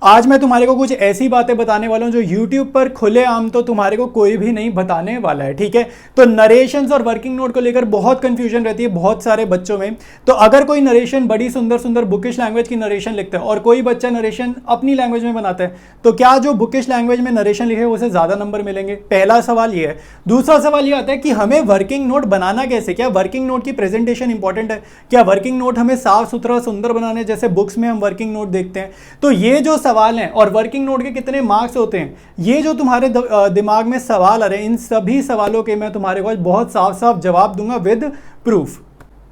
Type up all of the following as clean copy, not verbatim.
आज मैं तुम्हारे को कुछ ऐसी बातें बताने वाला हूं जो YouTube पर खुलेआम तो तुम्हारे को कोई भी नहीं बताने वाला है, ठीक है। तो नरेशंस और वर्किंग नोट को लेकर बहुत कंफ्यूजन रहती है बहुत सारे बच्चों में। तो अगर कोई नरेशन बड़ी सुंदर सुंदर बुकिश लैंग्वेज की नरेशन लिखता है और कोई बच्चा नरेशन अपनी लैंग्वेज में बनाता है, तो क्या जो बुकिश लैंग्वेज में नरेशन लिखे उसे ज्यादा नंबर मिलेंगे? पहला सवाल ये है। दूसरा सवाल ये आता है कि हमें वर्किंग नोट बनाना कैसे? क्या वर्किंग नोट की प्रेजेंटेशन इंपॉर्टेंट है? क्या वर्किंग नोट हमें साफ सुथरा सुंदर बनाने जैसे बुक्स में हम वर्किंग नोट देखते हैं? तो ये जो सवाल हैं और वर्किंग नोट के कितने मार्क्स होते हैं, ये जो तुम्हारे दिमाग में सवाल आ रहे हैं, इन सभी सवालों के मैं तुम्हारे को बहुत साफ साफ जवाब दूंगा with proof.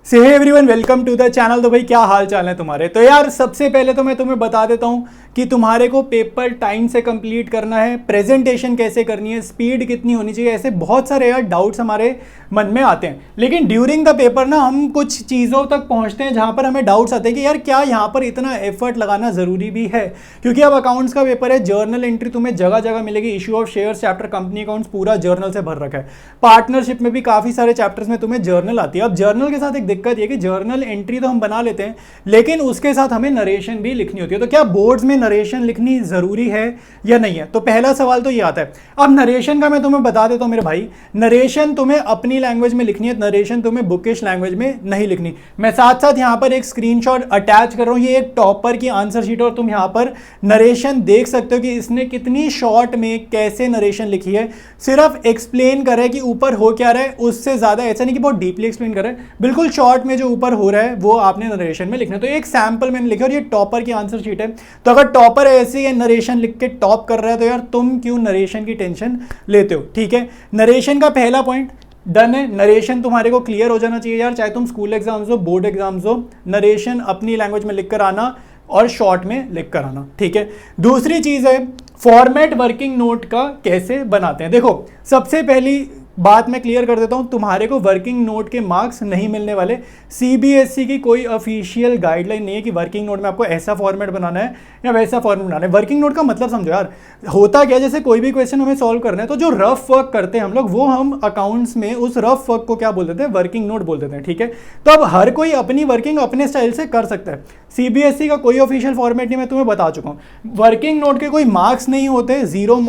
Say hey everyone, welcome to the channel. तो भाई क्या हाल चाल है तुम्हारे? तो यार सबसे पहले तो मैं तुम्हें बता देता हूं कि तुम्हारे को पेपर टाइम से कंप्लीट करना है, प्रेजेंटेशन कैसे करनी है, स्पीड कितनी होनी चाहिए, ऐसे बहुत सारे यार डाउट्स हमारे मन में आते हैं। लेकिन ड्यूरिंग द पेपर ना हम कुछ चीज़ों तक पहुंचते हैं जहां पर हमें डाउट्स आते हैं कि यार क्या यहाँ पर इतना एफर्ट लगाना ज़रूरी भी है, क्योंकि अब अकाउंट्स का पेपर है। जर्नल एंट्री तुम्हें जगह जगह मिलेगी, issue of share chapter, company accounts पूरा जर्नल से भर रखा है। पार्टनरशिप में भी काफ़ी सारे चैप्टर्स में तुम्हें जर्नल आती है। अब जर्नल के साथ एक दिक्कत ये कि जर्नल एंट्री तो हम बना लेते हैं, लेकिन उसके साथ हमें नरेशन भी लिखनी होती है। तो क्या बोर्ड्स में नरेशन लिखनी जरूरी है या नहीं है? तो पहला सवाल तो ये आता है। अब नरेशन का मैं तुम्हें बता देता हूं मेरे भाई, नरेशन तुम्हें अपनी लैंग्वेज में लिखनी है, नरेशन तुम्हें बुकिश लैंग्वेज में नहीं लिखनी। मैं साथ साथ यहां पर एक स्क्रीनशॉट अटैच कर रहा हूं, ये एक टॉपर की आंसर शीट और तुम यहां पर नरेशन देख सकते हो कि इसने कितनी शॉर्ट में कैसे नरेशन लिखी है। सिर्फ एक्सप्लेन कर रहा है कि ऊपर हो क्या रहा है, उससे ज्यादा ऐसा नहीं कि बहुत डीपली एक्सप्लेन कर रहा है, बिल्कुल शॉर्ट में जो ऊपर हो रहा है वो आपने नरेशन में लिखना है। तो एक सैंपल मैंने लिखा और ये टॉपर की आंसर शीट है। तो अगर टॉपर ऐसे नरेशन लिख के टॉप कर रहा है तो यार तुम क्यों नरेशन की टेंशन लेते हो? ठीक है, नरेशन का पहला पॉइंट डन है। नरेशन तुम्हारे को क्लियर हो जाना चाहिए यार, चाहे तुम स्कूल एग्जाम्स हो, बोर्ड एग्जाम्स हो, नरेशन अपनी लैंग्वेज में लिख कर आना और शॉर्ट में लिख कर आना, ठीक है। दूसरी चीज है फॉर्मेट वर्किंग नोट का कैसे बनाते हैं। देखो सबसे पहली बात मैं क्लियर कर देता हूं, तुम्हारे को वर्किंग नोट के मार्क्स नहीं मिलने वाले। सीबीएसई की कोई ऑफिशियल गाइडलाइन नहीं है कि वर्किंग नोट में आपको ऐसा फॉर्मेट बनाना है या वैसा फॉर्मेट बनाना है। वर्किंग नोट का मतलब समझो यार, होता क्या, जैसे कोई भी क्वेश्चन हमें सॉल्व करना है तो जो रफ वर्क करते हैं हम लोग, वो हम अकाउंट्स में उस रफ वर्क को क्या बोल देते हैं? वर्किंग नोट बोल देते हैं, ठीक है। तो अब हर कोई अपनी वर्किंग अपने स्टाइल से कर सकता है। सीबीएसई का कोई ऑफिशियल फॉर्मेट नहीं, मैं तुम्हें बता चुका हूँ। वर्किंग नोट के कोई मार्क्स नहीं होते, जीरो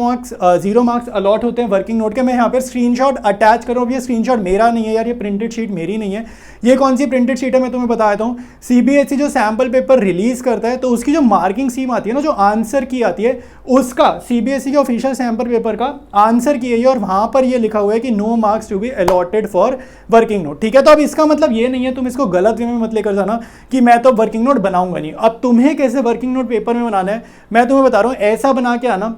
मार्क्स अलॉट होते हैं वर्किंग नोट के। मैं यहाँ पर स्क्रीनशॉट अटैच करूँ, ये स्क्रीनशॉट मेरा नहीं है यार, ये प्रिंटेड शीट मेरी नहीं है। ये कौन सी प्रिंटेड शीट है मैं तुम्हें बता देता हूँ। सीबीएसई जो सैंपल पेपर रिलीज करता है तो उसकी जो मार्किंग स्कीम आती है ना, जो आंसर की आती है, उसका सीबीएसई के ऑफिशियल सैंपल पेपर का आंसर की है और वहां पर ये लिखा हुआ है कि no marks to be allotted for working note, ठीक है। तो अब इसका मतलब ये नहीं है, तुम इसको गलत वे में मत लेकर जाना कि मैं तो वर्किंग नोट बनाऊंगा नहीं। अब तुम्हें कैसे वर्किंग नोट पेपर में बनाना है मैं तुम्हें बता रहा हूँ। ऐसा बना के आना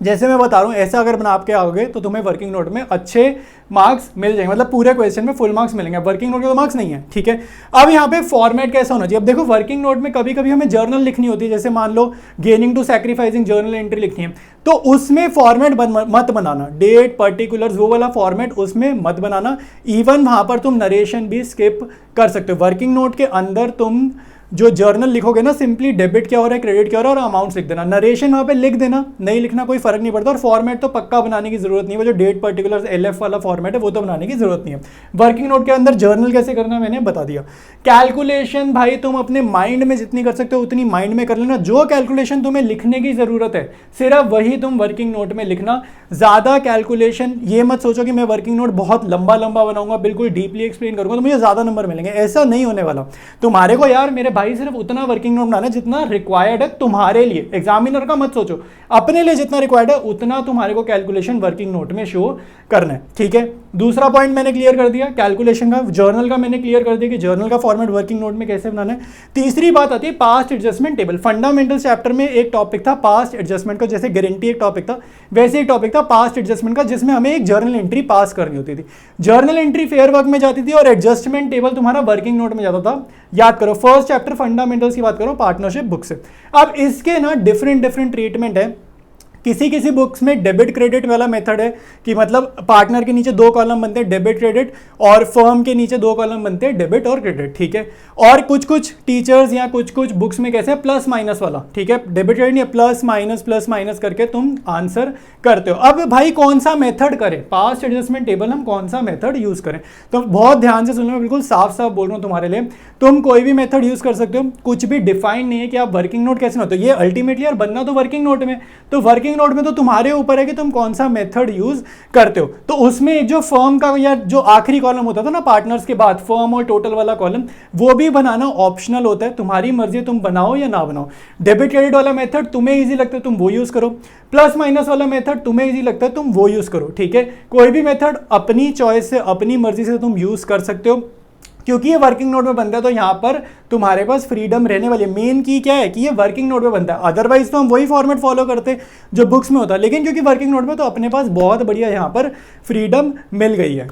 जैसे मैं बता रहा हूँ, ऐसा अगर बना के आओगे तो तुम्हें वर्किंग नोट में अच्छे मार्क्स मिल जाएंगे, मतलब पूरे क्वेश्चन में फुल मार्क्स मिलेंगे। वर्किंग नोट के तो मार्क्स नहीं है, ठीक है। अब यहाँ पे फॉर्मेट कैसा होना चाहिए? अब देखो वर्किंग नोट में कभी कभी हमें जर्नल लिखनी होती है, जैसे मान लो gaining to sacrificing journal entry लिखनी है, तो उसमें फॉर्मेट मत बनाना, डेट पर्टिकुलर्स वो वाला फॉर्मेट उसमें मत बनाना। इवन वहां पर तुम नरेशन भी स्किप कर सकते हो। वर्किंग नोट के अंदर तुम जो जर्नल लिखोगे ना, सिंपली डेबिट क्या हो रहा है, क्रेडिट क्या हो रहा है और अमाउंट्स लिख देना। नरेशन वहां पे लिख देना, नहीं लिखना कोई फर्क नहीं पड़ता। और फॉर्मेट तो पक्का बनाने की जरूरत नहीं है, वो जो डेट पर्टिकुलर्स एलएफ वाला फॉर्मेट है वो तो बनाने की जरूरत नहीं है। वर्किंग नोट के अंदर जर्नल कैसे करना मैंने बता दिया। कैलकुलेशन भाई तुम अपने माइंड में जितनी कर सकते हो उतनी माइंड में कर लेना। जो कैलकुलेशन तुम्हें लिखने की जरूरत है सिर्फ वही तुम वर्किंग नोट में लिखना। ज्यादा कैलकुलेशन ये मत सोचो कि मैं वर्किंग नोट बहुत लंबा लंबा बनाऊंगा, बिल्कुल डीपली एक्सप्लेन करूंगा तो मुझे ज्यादा नंबर मिलेंगे, ऐसा नहीं होने वाला। तुम्हारे को यार मेरे भाई सिर्फ उतना वर्किंग नोट बनाना जितना रिक्वायर्ड है तुम्हारे लिए। एग्जामिनर का मत सोचो, अपने लिए जितना रिक्वायर्ड है उतना तुम्हारे को कैलकुलेशन वर्किंग नोट में शो करना है, ठीक है। दूसरा पॉइंट मैंने क्लियर कर दिया कैलकुलेशन का। जर्नल का मैंने क्लियर कर दिया कि जर्नल का फॉर्मेट वर्किंग नोट में कैसे बनाना है। तीसरी बात आती है past adjustment table. Fundamental chapter में एक टॉपिक था पास्ट एडजस्टमेंट का, जैसे गारंटी एक टॉपिक था वैसे एक टॉपिक था पास्ट एडजस्टमेंट का, जिसमें हमें एक जर्नल एंट्री पास करनी होती थी। जर्नल एंट्री फेयर वर्क में जाती थी और एडजस्टमेंट टेबल तुम्हारा वर्किंग नोट में जाता था। याद करो फर्स्ट चैप्टर फंडामेंटल्स की बात करो पार्टनरशिप बुक से। अब इसके ना डिफरेंट ट्रीटमेंट है। किसी किसी बुक्स में डेबिट क्रेडिट वाला मेथड है कि मतलब पार्टनर के नीचे 2 कॉलम बनते हैं डेबिट क्रेडिट और फर्म के नीचे 2 कॉलम बनते हैं डेबिट और क्रेडिट, ठीक है। और कुछ कुछ टीचर्स या कुछ कुछ बुक्स में कैसे है प्लस माइनस वाला, ठीक है, डेबिट क्रेडिट नहीं, प्लस माइनस करके तुम आंसर करते हो। अब भाई कौन सा मेथड करें, पास्ट एडजस्टमेंट टेबल हम कौन सा मेथड यूज करें, तो बहुत ध्यान से सुनना, मैं बिल्कुल साफ साफ बोल रहा हूं तुम्हारे लिए। तुम कोई भी मेथड यूज कर सकते हो, कुछ भी डिफाइन नहीं है कि आप वर्किंग नोट कैसे होते हो, ये अल्टीमेटली यार बनना तो वर्किंग नोट में, तो वर्किंग नोट में तो तुम्हारे ऊपर है कि तुम कौन सा मेथड यूज करते हो। तो उसमें एक जो फर्म का या जो आखिरी कॉलम होता था ना पार्टनर्स के बाद, फर्म और टोटल वाला कॉलम, वो भी बनाना ऑप्शनल होता है, तुम्हारी मर्जी तुम बनाओ या ना बनाओ। डेबिट क्रेडिट वाला मेथड तुम्हें इजी लगता है तुम वो यूज करो, प्लस माइनस वाला मेथड तुम्हें इजी लगता है तुम वो यूज करो, ठीक है। कोई भी मेथड अपनी चॉइस से अपनी मर्जी से तुम यूज कर सकते हो, क्योंकि ये वर्किंग नोट में बनता है तो यहाँ पर तुम्हारे पास फ्रीडम रहने वाली है। मेन की क्या है कि ये वर्किंग नोट में बनता है, अदरवाइज तो हम वही फॉर्मेट फॉलो करते जो बुक्स में होता है, लेकिन क्योंकि वर्किंग नोट में तो अपने पास बहुत बढ़िया यहाँ पर फ्रीडम मिल गई है।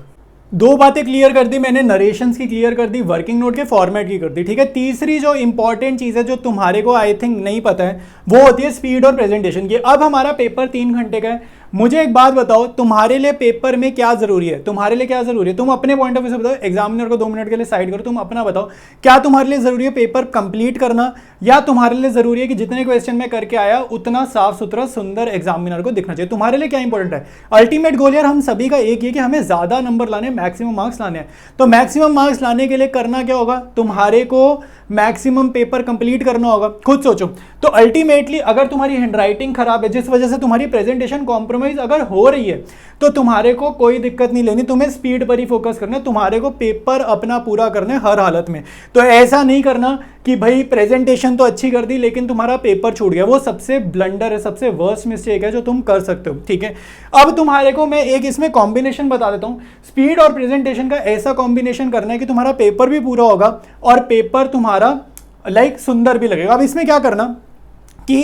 2 बातें क्लियर कर दी मैंने, नरेशंस की क्लियर कर दी, वर्किंग नोट के फॉर्मेट की कर दी, ठीक है। तीसरी जो इंपॉर्टेंट चीज़ है जो तुम्हारे को आई थिंक नहीं पता है, वो होती है स्पीड और प्रेजेंटेशन की। अब हमारा पेपर 3 घंटे का है, मुझे एक बात बताओ, तुम्हारे लिए पेपर में क्या जरूरी है, तुम्हारे लिए क्या जरूरी है, तुम अपने पॉइंट ऑफ व्यू से बताओ, एग्जामिनर को 2 मिनट के लिए साइड करो, तुम अपना बताओ, क्या तुम्हारे लिए जरूरी है पेपर कंप्लीट करना, या तुम्हारे लिए जरूरी है कि जितने क्वेश्चन मैं करके आया उतना साफ सुथरा सुंदर एग्जामिनर को दिखना चाहिए, तुम्हारे लिए क्या इंपॉर्टेंट है। अल्टीमेट गोल यार हम सभी का एक ही है कि हमें ज्यादा नंबर लाने, मैक्सिमम मार्क्स लाने हैं। तो मैक्सिमम मार्क्स लाने के लिए करना क्या होगा, तुम्हारे को मैक्सिमम पेपर कंप्लीट करना होगा। खुद सोचो, तो अल्टीमेटली अगर तुम्हारी हैंडराइटिंग खराब है जिस वजह से तुम्हारी प्रेजेंटेशन कॉम्प्रोमाइज अगर हो रही है, तो तुम्हारे को कोई दिक्कत नहीं लेनी, तुम्हें स्पीड पर ही फोकस करना है, तुम्हारे को पेपर अपना पूरा करना है हर हालत में। तो ऐसा नहीं करना कि भाई प्रेजेंटेशन तो अच्छी कर दी लेकिन तुम्हारा पेपर छूट गया, वो सबसे ब्लंडर है, सबसे वर्स्ट मिस्टेक है जो तुम कर सकते हो, ठीक है। अब तुम्हारे को मैं एक इसमें कॉम्बिनेशन बता देता हूं, स्पीड और प्रेजेंटेशन का ऐसा कॉम्बिनेशन करना है कि तुम्हारा पेपर भी पूरा होगा और पेपर तुम्हारा लाइक सुंदर भी लगेगा। अब इसमें क्या करना कि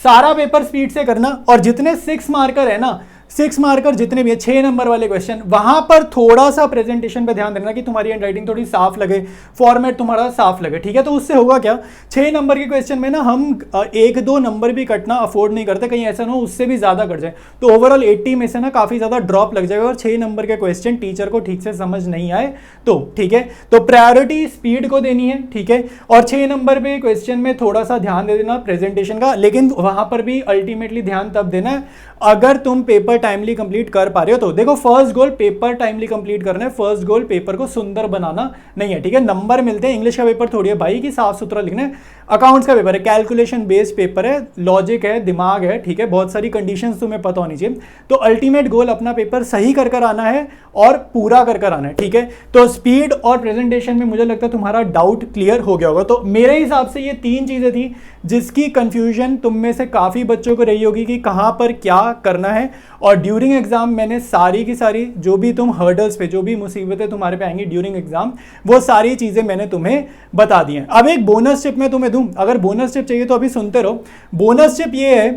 सारा पेपर स्पीड से करना, और जितने 6 मार्कर है ना, 6 मार्कर जितने भी है 6 नंबर वाले क्वेश्चन, वहां पर थोड़ा सा प्रेजेंटेशन पे ध्यान देना कि तुम्हारी हैंडराइटिंग थोड़ी साफ लगे, फॉर्मेट तुम्हारा साफ लगे, ठीक है। तो उससे होगा क्या, 6 नंबर के क्वेश्चन में ना हम 1-2 नंबर भी कटना अफोर्ड नहीं करते, कहीं ऐसा ना हो उससे भी ज्यादा कट जाए, तो ओवरऑल 80 में से ना काफी ज्यादा ड्रॉप लग जाएगा और 6 नंबर के क्वेश्चन टीचर को ठीक से समझ नहीं आए तो, ठीक है। तो प्रायोरिटी स्पीड को देनी है, ठीक है, और 6 नंबर पे क्वेश्चन में थोड़ा सा ध्यान दे देना प्रेजेंटेशन का, लेकिन वहां पर भी अल्टीमेटली ध्यान तब देना है अगर तुम पेपर टाइमली कंप्लीट कर पा रहे हो तो। देखो first goal paper timely complete करना है, फर्स्ट गोल पेपर को सुंदर बनाना नहीं है, ठीक है। नंबर मिलते हैं, इंग्लिश का पेपर थोड़ी है भाई कि साफ सुथरा लिखना है, अकाउंट्स का पेपर है, कैलकुलेशन बेस्ड पेपर है, लॉजिक है, दिमाग है, ठीक है, बहुत सारी कंडीशंस तुम्हें पता होनी चाहिए। तो अल्टीमेट गोल अपना पेपर सही कर कर आना है और पूरा कर कर आना है, ठीक है। तो स्पीड और प्रेजेंटेशन में मुझे लगता है तुम्हारा डाउट क्लियर हो गया होगा। तो मेरे हिसाब से ये 3 चीजें थी जिसकी कंफ्यूजन तुम में से काफी बच्चों को रही होगी कि कहां पर क्या करना है, और ड्यूरिंग एग्जाम मैंने सारी की सारी जो भी तुम हर्डल्स पे, जो भी मुसीबतें तुम्हारे पे आएंगी ड्यूरिंग एग्जाम, वो सारी चीजें मैंने तुम्हें बता दी हैं। अब एक बोनस टिप मैं तुम्हें दूं, अगर बोनस टिप चाहिए तो अभी सुनते रहो। बोनस टिप ये है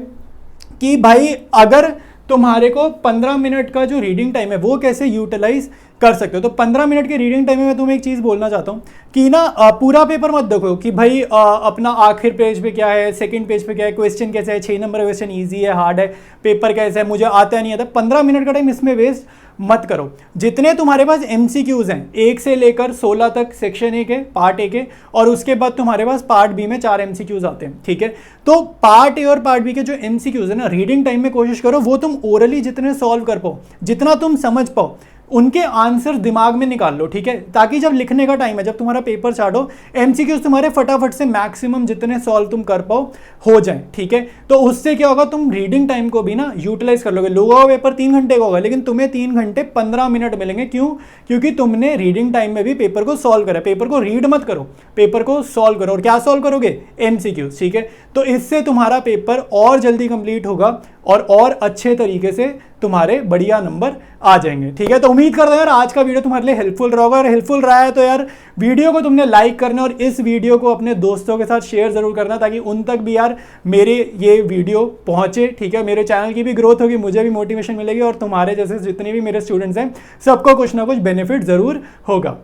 कि भाई अगर तुम्हारे को 15 मिनट का जो रीडिंग टाइम है वो कैसे यूटिलाइज कर सकते हो, तो 15 मिनट के रीडिंग टाइम में मैं तुम्हें एक चीज बोलना चाहता हूँ कि ना पूरा पेपर मत देखो कि भाई अपना आखिर पेज पे क्या है, सेकंड पेज पे क्या है, क्वेश्चन कैसा है, 6 नंबर क्वेश्चन इजी है हार्ड है, पेपर कैसा है, मुझे आता नहीं आता। 15 मिनट का टाइम इसमें वेस्ट मत करो। जितने तुम्हारे पास MCQs हैं 1 से लेकर 16 तक सेक्शन 1 है, पार्ट 1 है, और उसके बाद तुम्हारे पास पार्ट बी में 4 MCQs आते हैं, ठीक है। तो पार्ट ए और पार्ट बी के जो MCQs है ना, रीडिंग टाइम में कोशिश करो वो तुम ओरली जितने सॉल्व कर पाओ, जितना तुम समझ पाओ उनके आंसर दिमाग में निकाल लो, ठीक है, ताकि जब लिखने का टाइम है, जब तुम्हारा पेपर स्टार्ट हो, MCQs तुम्हारे फटाफट से मैक्सिमम जितने सॉल्व तुम कर पाओ हो जाए, ठीक है। तो उससे क्या होगा, तुम रीडिंग टाइम को भी ना यूटिलाइज कर लोगे। लोगों का पेपर 3 घंटे का होगा लेकिन तुम्हें 3 घंटे 15 मिनट मिलेंगे, क्यों? क्योंकि तुमने रीडिंग टाइम में भी पेपर को सॉल्व करा। पेपर को रीड मत करो, पेपर को सॉल्व करो। और क्या सॉल्व करोगे? MCQs, ठीक है। तो इससे तुम्हारा पेपर और जल्दी कंप्लीट होगा और अच्छे तरीके से तुम्हारे बढ़िया नंबर आ जाएंगे, ठीक है। तो उम्मीद करता हूं यार आज का वीडियो तुम्हारे लिए हेल्पफुल रहा होगा, और हेल्पफुल रहा है तो यार वीडियो को तुमने लाइक करना और इस वीडियो को अपने दोस्तों के साथ शेयर जरूर करना, ताकि उन तक भी यार मेरे ये वीडियो पहुंचे, ठीक है। मेरे चैनल की भी ग्रोथ होगी, मुझे भी मोटिवेशन मिलेगी, और तुम्हारे जैसे जितने भी मेरे स्टूडेंट्स हैं सबको कुछ ना कुछ बेनिफिट जरूर होगा।